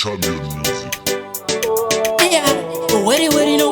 Champion music. Yeah, weri no.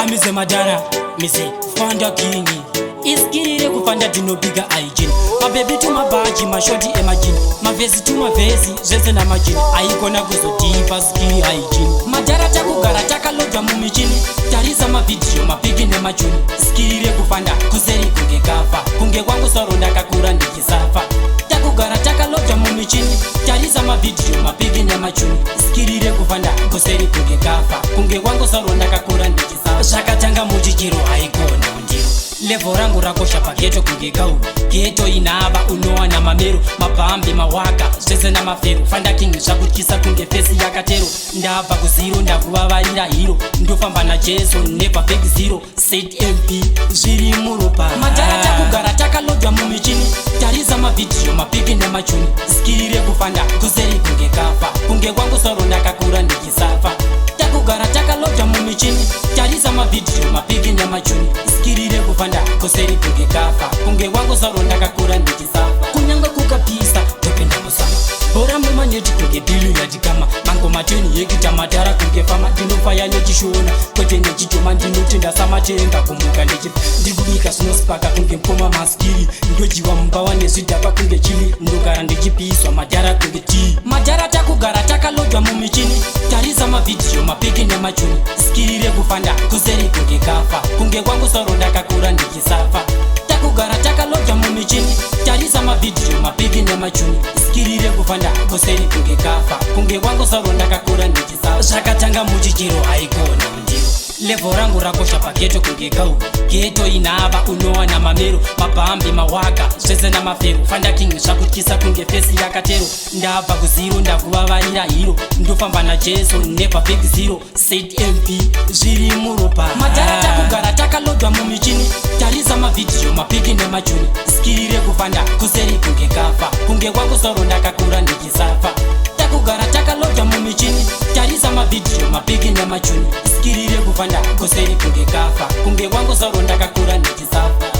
Amize madara, mise fanda kingi. Iskirire kufanda dino biga hygiene. My baby to my baji, my shorty imagine. My vesi to my vesi, zeze na majini. Aikona kuzo deepa skiri hygiene. Madara taku gara taka loja mumichini. Tariza ma video, mapigi ne machuni. Iskirire kufanda, kuseri kunge kafa. Kunge wangu soronda kakura ndikisafa. Taku gara taka loja mumichini. Tariza ma video, mapigi ne machuni. Iskirire kufanda, kuseri kunge kafa. Kunge wangu soronda kakura ndikisafa. Shakatanga mujikiro aikona mundiro. Levo rangu rakosha paketo kungekau. Keto inaba unoa na mamero. Mapambi mawaka, zeze na maferu. Fanda king shakutkisa kunge fesi ya katero. Ndava kuziro, ndavuwa varira hiro. Ndofamba na jeso, nepa fake zero. Said MP, ziri murupa. Madara takugara takalodwa mumichini. Tariza ma video, mapigi ne machuni. Skirire kufanda, kuseri kunge kafa. Kunge wangu soronda kakura ndikisafa. Takugara takalodwa mumichini. Tariza ma video, mapigi ne machuni. Skirire kufanda, kuseri kunge kafa. Kunge wangu soronda kakura ndikisafa. Kunyanga kukapisa, topenda musama. Bora mumanyeti kunge bilu ya jikama. Mango mateni yekita madara kunge fama. Dino faya nechishona, kwete nechitoma. Dino tenda sama chenga kumuka nechi. Ndibubika sino spaka kunge mpoma maskiri. Ndojiwa mbawa nezidapa kunge chili. Ndogara ndechipiswa madara kunge tii. Madara takugara takalodwa mumichini. Tariza ma video, mapigi ne machuni. Skirire kufanda, kuseri kunge kafa. Kunge wangu soronda kakura ndikisafa. Takugara takalodwa mumichini. Tariza ma video, mapigi ne machuni. Skirire kufanda, kuseri kunge kafa. Kunge wangu soronda kakura ndikisafa. Shakatanga mujikiro aikona mundiro. Levo rangu rakosha paketo kungekau. Keto inaba unoa na mamero. Mapambi mawaka, zeze na maferu. Fanda king shakutkisa kunge fesi ya katero. Ndava kuziro, ndavuwa varira hiro. Ndofamba na jeso, nepa fake zero. Said MP, ziri murupa. Madara takugara takalodwa mumichini. Tariza ma video, mapigi ne machuni. Skirire kufanda, kuseri kunge kafa. Kunge wangu soronda kakura ndikisafa. Takugara takalodwa mumichini. Tariza ma video, mapigi ne machuni. Skirire kufanda, kuseri kunge kafa. Kunge wangu soronda kakura ndikisafa.